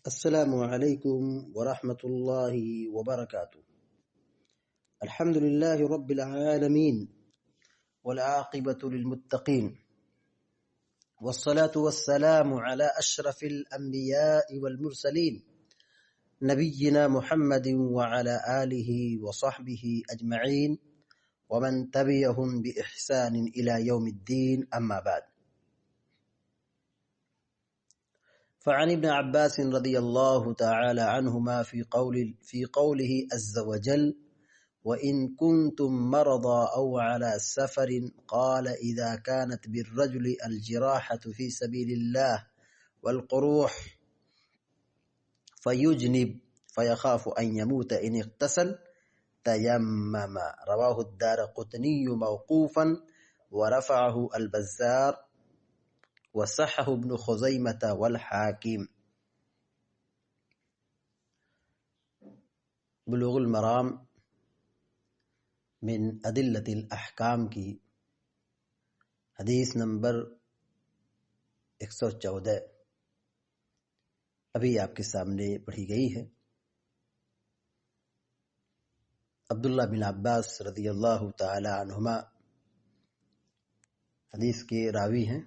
السلام عليكم ورحمة الله وبركاته. الحمد لله رب العالمين والعاقبة للمتقين والصلاة والسلام على أشرف الأنبياء والمرسلين نبينا محمد وعلى آله وصحبه أجمعين ومن تبعهم بإحسان إلى يوم الدين، أما بعد. فعن ابن عباس رضي الله تعالى عنهما في قوله عز وجل: وإن كنتم مرضى أو على سفر قال إذا كانت بالرجل الجراحة في سبيل الله والقروح فيجنب فيخاف أن يموت إن اغتسل تيمم. رواه الدارقطني موقوفا ورفعه البزار وصححه ابن خزيمة والحاكم. بلوغ المرام من ادلۃ الاحکام کی حدیث نمبر 114 ابھی آپ کے سامنے پڑھی گئی ہے. عبداللہ بن عباس رضی اللہ تعالی عنہما حدیث کے راوی ہیں،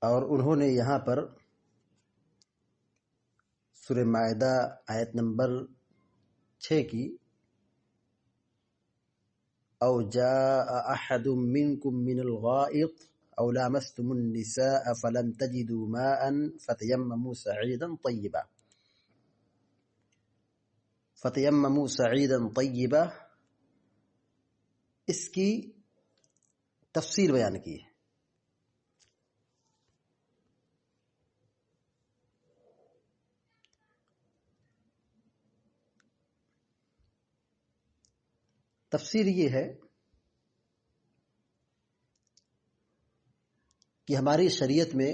اور انہوں نے یہاں پر سورہ مائدہ آیت نمبر 6 کی او جاء احد منکم من الغائط او لامستم النساء فلم تجدوا ماء فتيمموا سعيدا طيبا اس کی تفسیر بیان کی ہے. تفسیر یہ ہے کہ ہماری شریعت میں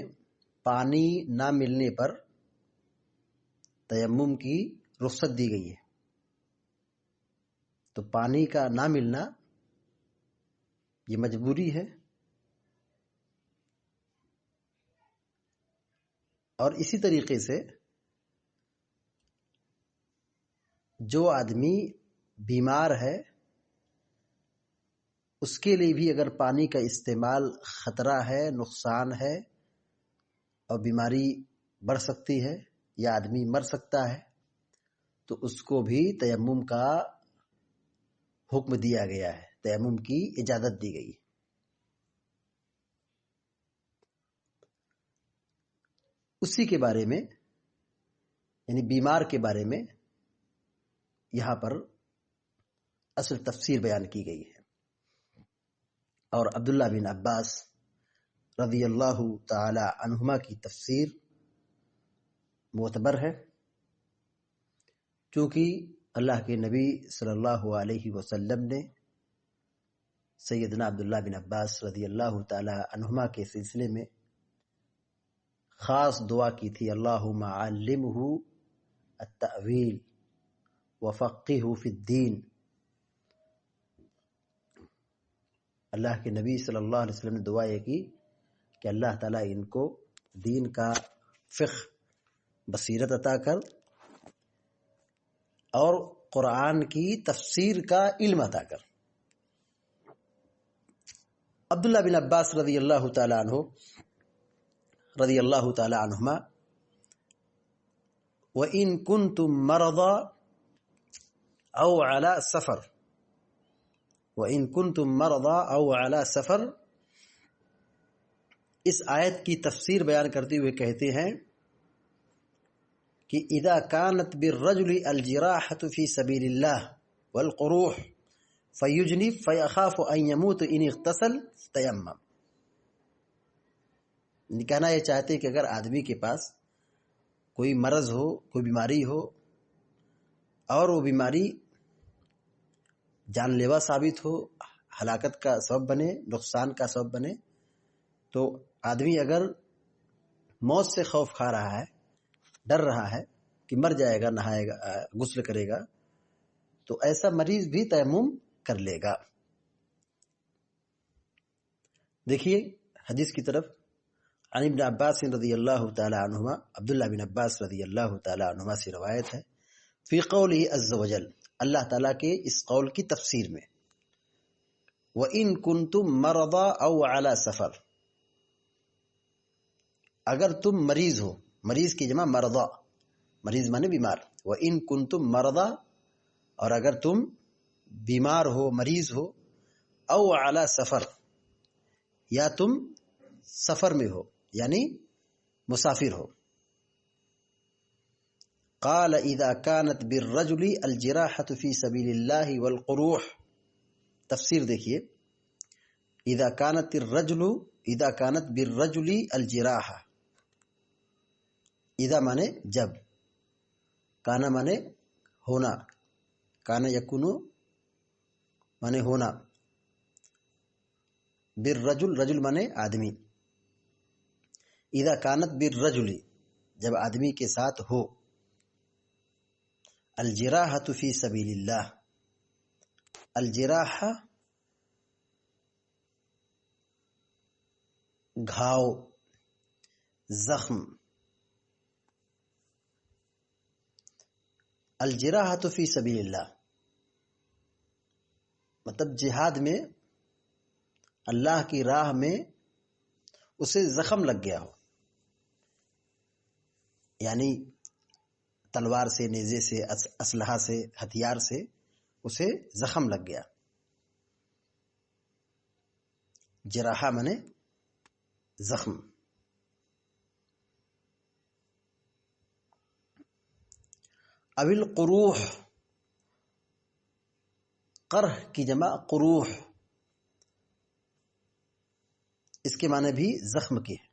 پانی نہ ملنے پر تیمم کی رخصت دی گئی ہے. تو پانی کا نہ ملنا یہ مجبوری ہے، اور اسی طریقے سے جو آدمی بیمار ہے اس کے لیے بھی اگر پانی کا استعمال خطرہ ہے، نقصان ہے اور بیماری بڑھ سکتی ہے یا آدمی مر سکتا ہے، تو اس کو بھی تیمم کا حکم دیا گیا ہے، تیمم کی اجازت دی گئی. اسی کے بارے میں یعنی بیمار کے بارے میں یہاں پر اصل تفسیر بیان کی گئی ہے. اور عبداللہ بن عباس رضی اللہ تعالی عنہما کی تفسیر معتبر ہے، چونکہ اللہ کے نبی صلی اللہ علیہ وسلم نے سیدنا عبداللہ بن عباس رضی اللہ تعالی عنہما کے سلسلے میں خاص دعا کی تھی: اللہم علمہ التأویل وفقہہ فی الدین. اللہ کے نبی صلی اللہ علیہ وسلم نے دعا یہ کی کہ اللہ تعالیٰ ان کو دین کا فقہ بصیرت عطا کر اور قرآن کی تفسیر کا علم عطا کر. عبداللہ بن عباس رضی اللہ تعالی عنہما وَإِن كُنتُم مَّرَضَىٰ أَوْ عَلَىٰ سَفَرٍ وَإِن كُنتُم مَّرَضَىٰ أَوْ عَلَىٰ سَفَرٍ اس آیت کی تفسیر بیان کرتے ہوئے کہتے ہیں کہ اذا كانت بالرجل الجراحة في سبيل الله والقروح فيجنب فيخاف ان يموت ان اغتسل تيمم. کہنا یہ چاہتے کہ اگر آدمی کے پاس کوئی مرض ہو، کوئی بیماری ہو، اور وہ بیماری جان لیوا ثابت ہو، ہلاکت کا سبب بنے، نقصان کا سبب بنے، تو آدمی اگر موت سے خوف کھا رہا ہے، ڈر رہا ہے کہ مر جائے گا، نہائے گا، غسل کرے گا، تو ایسا مریض بھی تیمم کر لے گا. دیکھیے حدیث کی طرف، عن ابن عباس رضی اللہ تعالی عنہما، عبداللہ بن عباس رضی اللہ تعالی عنہما سے روایت ہے، فی قولہ عز وجل، اللہ تعالیٰ کے اس قول کی تفسیر میں، وَإِن كُنتُم مَرَضَىٰ أَوْ عَلَىٰ سَفَرٍ، اگر تم مریض ہو، مریض کی جمع مرضا، مریض مانے بیمار، وَإِن كُنتُم مَرَضَىٰ، اور اگر تم بیمار ہو، مریض ہو، او علی سفر، یا تم سفر میں ہو یعنی مسافر ہو، قال اذا كانت بالرجل الجراحة في سبيل الله والقروح، تفسیر دیکھیے، اذا كانت بالرجل الجراحة، اذا مانے جب، کانا مانے ہونا، کانا یکونو مانے ہونا، بالرجل، رجل مانے آدمی، اذا كانت بالرجل، جب آدمی کے ساتھ ہو، الجراحة فی سبیل اللہ، الجراحہ گھاؤ، زخم، الجراحة فی سبیل اللہ مطلب جہاد میں، اللہ کی راہ میں اسے زخم لگ گیا ہو، یعنی تلوار سے، نیزے سے، اسلحہ سے، ہتھیار سے اسے زخم لگ گیا، جراحہ منے زخم۔ او القروح، قرح کی جمع قروح، اس کے معنی بھی زخم کے ہیں۔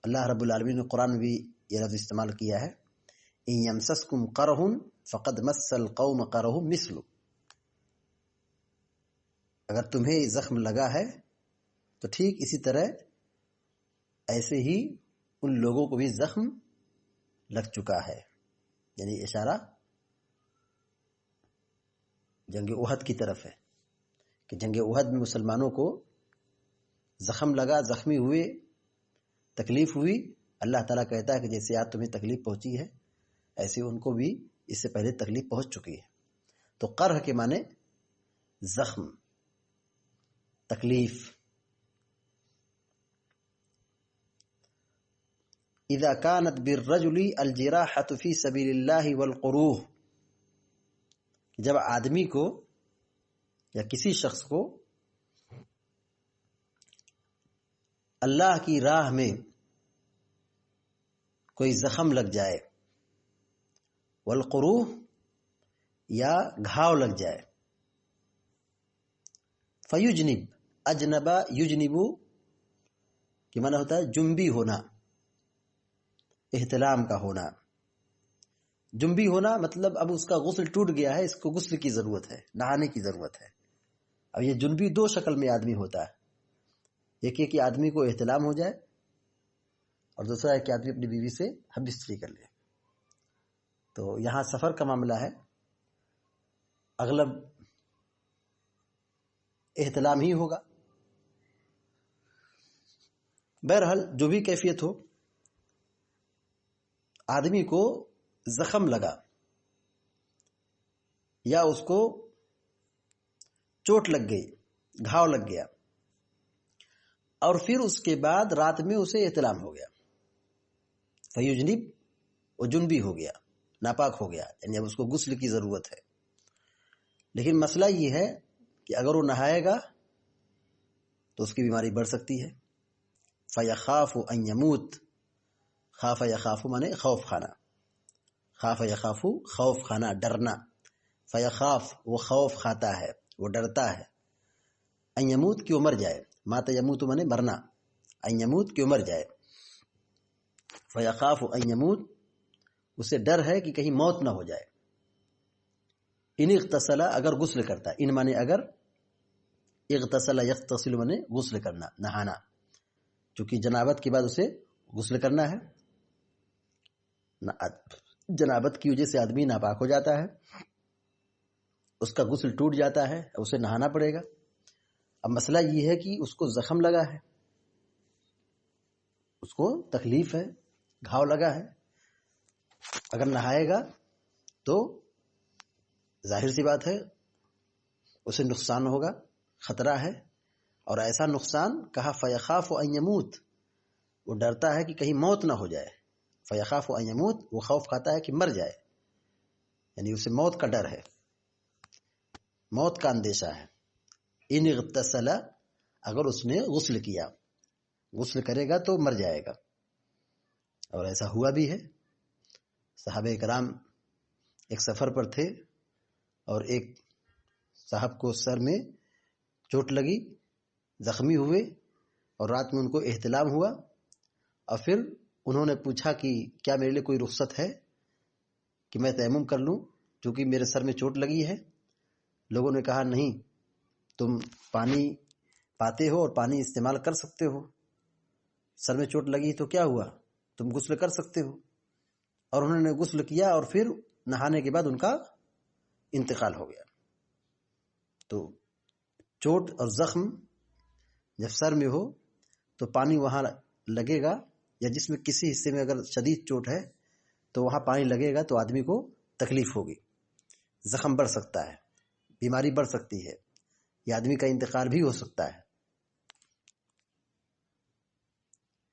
اللہ رب العالمین نے قرآن میں بھی یہ لفظ استعمال کیا ہے، ان یمسسکم قرح فقد مس القوم قرح مثل، اگر تمہیں زخم لگا ہے تو ٹھیک اسی طرح ایسے ہی ان لوگوں کو بھی زخم لگ چکا ہے، یعنی اشارہ جنگ احد کی طرف ہے کہ جنگ احد میں مسلمانوں کو زخم لگا، زخمی ہوئے، تکلیف ہوئی، اللہ تعالیٰ کہتا ہے کہ جیسے آج تمہیں تکلیف پہنچی ہے ایسے ان کو بھی اس سے پہلے تکلیف پہنچ چکی ہے۔ تو قرح کے معنی زخم، تکلیف۔ اذا كانت بالرجل الجراحة في سبيل الله والقروح، جب آدمی کو یا کسی شخص کو اللہ کی راہ میں کوئی زخم لگ جائے، والقروح یا گھاؤ لگ جائے، فیجنب، اجنبا یجنبو کی معنی ہوتا ہے جنبی ہونا، احتلام کا ہونا۔ جنبی ہونا مطلب اب اس کا غسل ٹوٹ گیا ہے، اس کو غسل کی ضرورت ہے، نہانے کی ضرورت ہے۔ اب یہ جنبی دو شکل میں آدمی ہوتا ہے، ایک یہ کہ آدمی کو احتلام ہو جائے، اور دوسرا ہے کہ آدمی اپنی بیوی سے ہم بستری کر لے۔ تو یہاں سفر کا معاملہ ہے، اغلب احتلام ہی ہوگا۔ بہرحال جو بھی کیفیت ہو، آدمی کو زخم لگا یا اس کو چوٹ لگ گئی، گھاؤ لگ گیا، اور پھر اس کے بعد رات میں اسے احتلام ہو گیا، فیجنب، وہ جنبی ہو گیا، ناپاک ہو گیا، یعنی اب اس کو غسل کی ضرورت ہے۔ لیکن مسئلہ یہ ہے کہ اگر وہ نہائے گا تو اس کی بیماری بڑھ سکتی ہے۔ فَيَخَافُ أَن يَمُوتَ، خاف یخاف مانے خوف کھانا، خاف یخاف خوف کھانا، ڈرنا، فیخاف وہ خوف کھاتا ہے، وہ ڈرتا ہے، ان یموت کہ وہ مر جائے، مات یموت مانے مرنا، ان یموت کہ وہ مر جائے، فیخاف ان یموت اسے ڈر ہے کہ کہیں موت نہ ہو جائے۔ ان اغتسل اگر غسل کرتا، ان مانے اگر، اغتسل یغتسل مانے غسل کرنا، نہانا، چونکہ جنابت کے بعد اسے غسل کرنا ہے، جنابت کی وجہ سے آدمی ناپاک ہو جاتا ہے، اس کا غسل ٹوٹ جاتا ہے، اسے نہانا پڑے گا۔ اب مسئلہ یہ ہے کہ اس کو زخم لگا ہے، اس کو تکلیف ہے، گھاؤ لگا ہے، اگر نہائے گا تو ظاہر سی بات ہے اسے نقصان ہوگا، خطرہ ہے، اور ایسا نقصان کہا فیخاف ان یموت، وہ ڈرتا ہے کہ کہیں موت نہ ہو جائے، فیخاف ان یموت، وہ خوف کھاتا ہے کہ مر جائے، یعنی اسے موت کا ڈر ہے، موت کا اندیشہ ہے۔ ان اغتسل، اگر اس نے غسل کیا، غسل کرے گا تو مر جائے گا، اور ایسا ہوا بھی ہے۔ صحابہ کرام ایک سفر پر تھے اور ایک صاحب کو سر میں چوٹ لگی، زخمی ہوئے، اور رات میں ان کو احتلام ہوا، اور پھر انہوں نے پوچھا کہ کیا میرے لیے کوئی رخصت ہے کہ میں تیمم کر لوں کیونکہ میرے سر میں چوٹ لگی ہے؟ لوگوں نے کہا نہیں، تم پانی پاتے ہو اور پانی استعمال کر سکتے ہو، سر میں چوٹ لگی تو کیا ہوا، تم غسل کر سکتے ہو۔ اور انہوں نے غسل کیا اور پھر نہانے کے بعد ان کا انتقال ہو گیا۔ تو چوٹ اور زخم جب سر میں ہو تو پانی وہاں لگے گا، یا جس میں کسی حصے میں اگر شدید چوٹ ہے تو وہاں پانی لگے گا تو آدمی کو تکلیف ہوگی، زخم بڑھ سکتا ہے، بیماری بڑھ سکتی ہے، یا آدمی کا انتقال بھی ہو سکتا ہے۔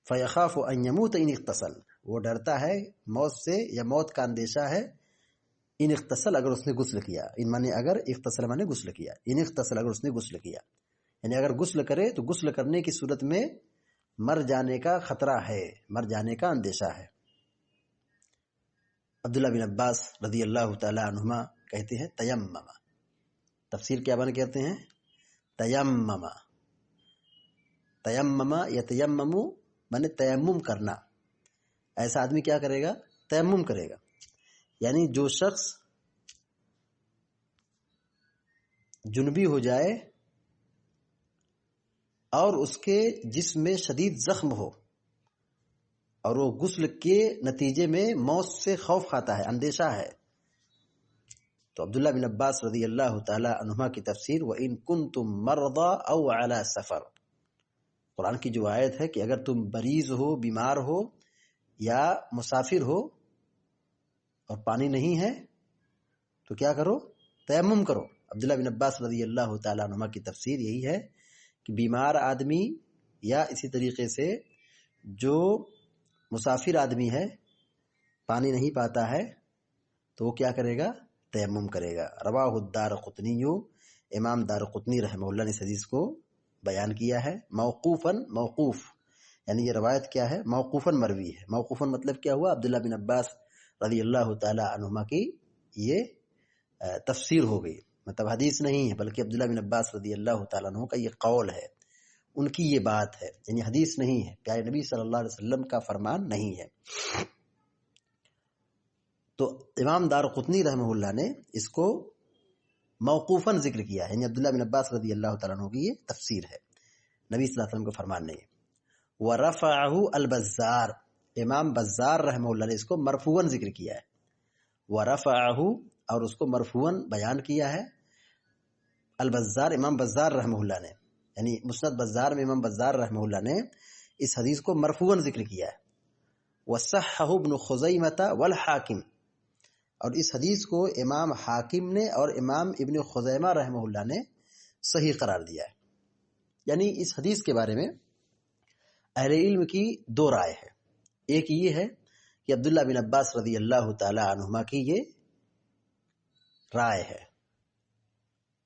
فَيَخَافُ أَن يَمُوتَ إِنِ اغْتَسَلَ، وہ ڈرتا ہے موت سے، یا موت کا اندیشہ ہے، ان اغتسل، اگر اس نے غسل کیا، ان مانے اگر، اغتسل مانے غسل کیا، ان اغتسل اگر اس نے غسل کیا، یعنی اگر غسل کرے تو غسل کرنے کی صورت میں مر جانے کا خطرہ ہے، مر جانے کا اندیشہ ہے۔ عبداللہ بن عباس رضی اللہ تعالی عنہما کہتے ہیں تیمم، تفسیر کیا بن کہتے ہیں؟ تیمم، تیمم یتیمم مانے تیمم کرنا، ایسا آدمی کیا کرے گا؟ تیمم کرے گا، یعنی جو شخص جنبی ہو جائے اور اس کے جسم میں شدید زخم ہو اور وہ غسل کے نتیجے میں موت سے خوف کھاتا ہے، اندیشہ ہے، تو عبداللہ بن عباس رضی اللہ تعالی عنہما کی تفسیر وَإِن كُنتُم مَرْضَى أَوْ عَلَى سَفَرٍ، قرآن کی جو آیت ہے کہ اگر تم مریض ہو، بیمار ہو یا مسافر ہو اور پانی نہیں ہے تو کیا کرو؟ تیمم کرو۔ عبداللہ بن عباس رضی اللہ تعالی عنہما کی تفسیر یہی ہے کہ بیمار آدمی یا اسی طریقے سے جو مسافر آدمی ہے، پانی نہیں پاتا ہے، تو وہ کیا کرے گا؟ تیمم کرے گا۔ رواہ الدارقطنی، امام دارقطنی رحمہ اللہ نے اس حدیث کو بیان کیا ہے موقوفاً، موقوف یعنی یہ روایت کیا ہے؟ موقوفاً مروی ہے۔ موقوفاً مطلب کیا ہوا؟ عبداللہ بن عباس رضی اللہ تعالی عنہما کی یہ تفسیر ہو گئی، مطلب حدیث نہیں ہے بلکہ عبداللہ بن عباس رضی اللہ تعالیٰ عنہ کا یہ قول ہے، ان کی یہ بات ہے، یعنی حدیث نہیں ہے، پیارے نبی صلی اللہ علیہ وسلم کا فرمان نہیں ہے۔ تو امام دارقطنی رحمہ اللہ نے اس کو موقوفاً ذکر کیا ہے، یعنی عبداللہ بن عباس رضی اللہ تعالیٰ عنہ کی یہ تفسیر ہے، نبی صلی اللہ علیہ وسلم کا فرمان نہیں ہے۔ وَرَفَعَهُ البزار، امام بزار رحمہ اللہ نے اس کو مرفوعاً ذکر کیا ہے، وَرَفَعَهُ، اور اس کو مرفوعاً بیان کیا ہے، البزار، امام بزار رحمہ اللہ نے، یعنی مسند بزار میں امام بزار رحمہ اللہ نے اس حدیث کو مرفوعاً ذکر کیا ہے۔ وَصَحَّحُ ابن خُزَیمۃ والحاکم، اور اس حدیث کو امام حاکم نے اور امام ابن خزیمہ رحمہ اللہ نے صحیح قرار دیا ہے۔ یعنی اس حدیث کے بارے میں اہل علم کی دو رائے ہے، ایک یہ ہے کہ عبداللہ بن عباس رضی اللہ تعالی عنہما کی یہ رائے ہے،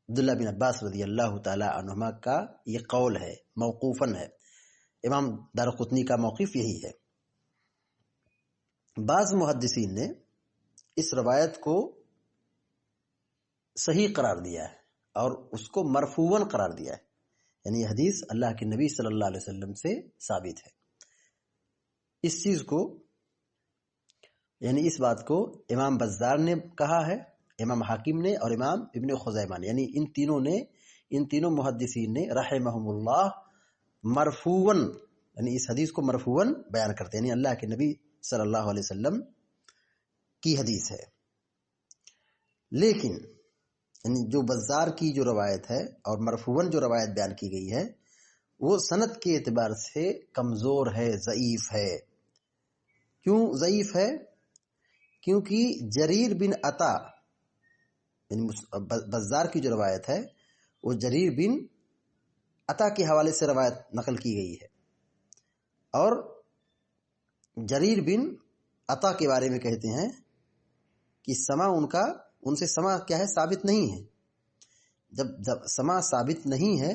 عبداللہ بن عباس رضی اللہ تعالی عنہما کا یہ قول ہے، موقوفاً ہے، امام دارقطنی کا موقف یہی ہے۔ بعض محدثین نے اس روایت کو صحیح قرار دیا ہے اور اس کو مرفوعاً قرار دیا ہے، یعنی یہ حدیث اللہ کے نبی صلی اللہ علیہ وسلم سے ثابت ہے۔ اس چیز کو، یعنی اس بات کو امام بزار نے کہا ہے، امام حاکم نے اور امام ابن خزیمہ نے، یعنی ان تینوں محدثین نے رحمہم اللہ مرفوعاً، یعنی اس حدیث کو مرفوعاً بیان کرتے ہیں، یعنی اللہ کے نبی صلی اللہ علیہ وسلم کی حدیث ہے۔ لیکن یعنی جو بزار کی جو روایت ہے اور مرفوعاً جو روایت بیان کی گئی ہے وہ سند کے اعتبار سے کمزور ہے، ضعیف ہے۔ کیوں ضعیف ہے؟ کیونکہ جریر بن عطا یعنی بزار کی جو روایت ہے وہ جریر بن عطا کے حوالے سے روایت نقل کی گئی ہے، اور جریر بن عطا کے بارے میں کہتے ہیں کہ سما ان سے سما کیا ہے؟ ثابت نہیں ہے۔ جب سما ثابت نہیں ہے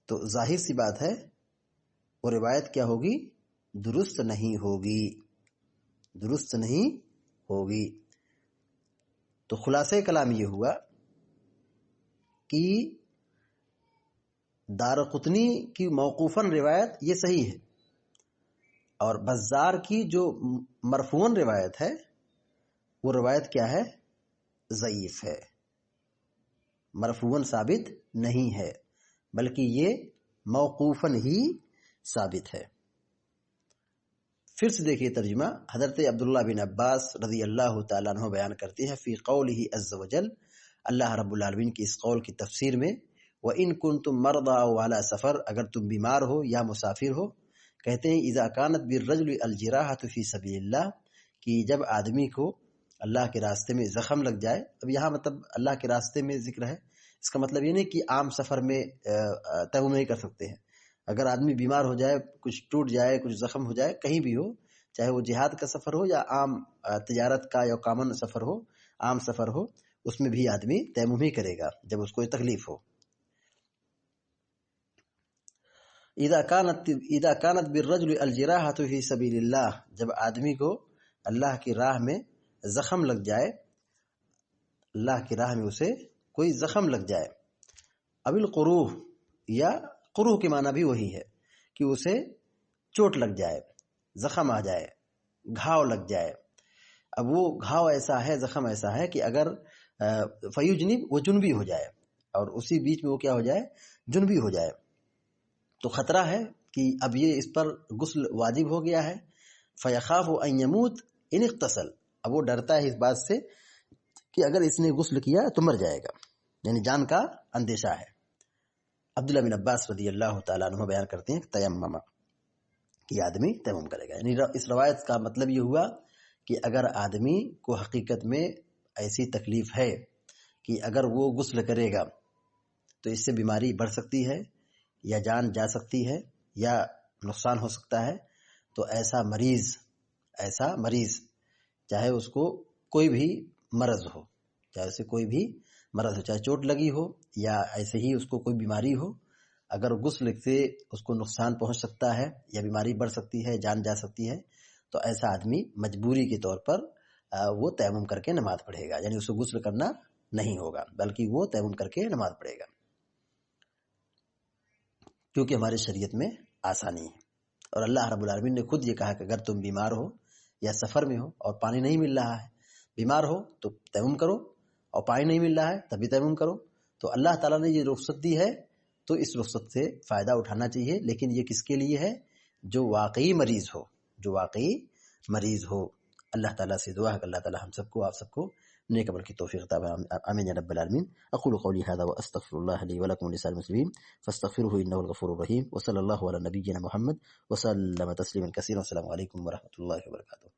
تو ظاہر سی بات ہے وہ روایت کیا ہوگی؟ درست نہیں ہوگی، درست نہیں ہوگی۔ تو خلاصہ کلام یہ ہوا کہ دارقطنی کی موقوفاً روایت یہ صحیح ہے، اور بزار کی جو مرفوعاً روایت ہے وہ روایت کیا ہے؟ ضعیف ہے، مرفوعاً ثابت نہیں ہے، بلکہ یہ موقوفاً ہی ثابت ہے۔ پھر سے دیکھیے ترجمہ، حضرت عبداللہ بن عباس رضی اللہ تعالیٰ عنہ بیان کرتے ہیں فی قولہ عز وجل، اللہ رب العالمین کی اس قول کی تفسیر میں، وَإِن كُنتُم مَرْضَىٰ أَوْ عَلَىٰ سَفَرٍ، اگر تم بیمار ہو یا مسافر ہو، کہتے ہیں اذا كانت بالرجل الجراحة فی سبیل اللہ، کہ جب آدمی کو اللہ کے راستے میں زخم لگ جائے۔ اب یہاں مطلب اللہ کے راستے میں ذکر ہے، اس کا مطلب یہ نہیں کہ عام سفر میں تیمم نہیں کر سکتے ہیں۔ اگر آدمی بیمار ہو جائے، کچھ ٹوٹ جائے، کچھ زخم ہو جائے، کہیں بھی ہو، چاہے وہ جہاد کا سفر ہو یا عام تجارت کا یا کامن سفر ہو، عام سفر ہو، اس میں بھی آدمی تیمم ہی کرے گا جب اس کو تکلیف ہو۔ اذا كانت بالرجل الجراحة فی سبیل اللہ، جب آدمی کو اللہ کی راہ میں زخم لگ جائے، اللہ کی راہ میں اسے کوئی زخم لگ جائے، اب القروح، یا قروح کے معنی بھی وہی ہے کہ اسے چوٹ لگ جائے، زخم آ جائے، گھاؤ لگ جائے۔ اب وہ گھاؤ ایسا ہے، زخم ایسا ہے کہ اگر فیجنب، وہ جنبی ہو جائے، اور اسی بیچ میں وہ کیا ہو جائے؟ جنبی ہو جائے، تو خطرہ ہے کہ اب یہ اس پر غسل واجب ہو گیا ہے۔ فیخاف ان یموت ان اغتسل، اب وہ ڈرتا ہے اس بات سے کہ اگر اس نے غسل کیا تو مر جائے گا، یعنی جان کا اندیشہ ہے۔ عبداللہ بن عباس رضی اللہ تعالیٰ عنہ بیان کرتے ہیں تیمم، کہ آدمی تیمم کرے گا۔ یعنی اس روایت کا مطلب یہ ہوا کہ اگر آدمی کو حقیقت میں ایسی تکلیف ہے کہ اگر وہ غسل کرے گا تو اس سے بیماری بڑھ سکتی ہے، یا جان جا سکتی ہے، یا نقصان ہو سکتا ہے، تو ایسا مریض چاہے اس کو کوئی بھی مرض ہو، چاہے چوٹ لگی ہو یا ایسے ہی اس کو کوئی بیماری ہو، اگر غسل سے اس کو نقصان پہنچ سکتا ہے یا بیماری بڑھ سکتی ہے، جان جا سکتی ہے، تو ایسا آدمی مجبوری کے طور پر وہ تیمم کر کے نماز پڑھے گا، یعنی اس کو غسل کرنا نہیں ہوگا بلکہ وہ تیمم کر کے نماز پڑھے گا، کیونکہ ہماری شریعت میں آسانی ہے۔ اور اللہ رب العالمین نے خود یہ کہا کہ اگر تم بیمار ہو یا سفر میں ہو اور پانی نہیں مل رہا ہے، بیمار ہو تو تیمم کرو، اور پانی نہیں مل رہا ہے تبھی تیمم کرو۔ تو اللہ تعالیٰ نے یہ رخصت دی ہے تو اس رخصت سے فائدہ اٹھانا چاہیے، لیکن یہ کس کے لیے ہے؟ جو واقعی مریض ہو۔ اللہ تعالیٰ سے دعا ہے کہ اللہ تعالیٰ ہم سب کو، آپ سب کو نیک عمل کی توفیق عطا فرمائے، آمین یا رب العالمین۔ اقول قولی هذا واستغفر الله لي ولكم ولسائر المسلمين فاستغفروه انه الغفور الرحيم، وصلى الله على نبينا محمد وسلم تسليما كثيرا، والسلام عليكم ورحمة الله وبركاته۔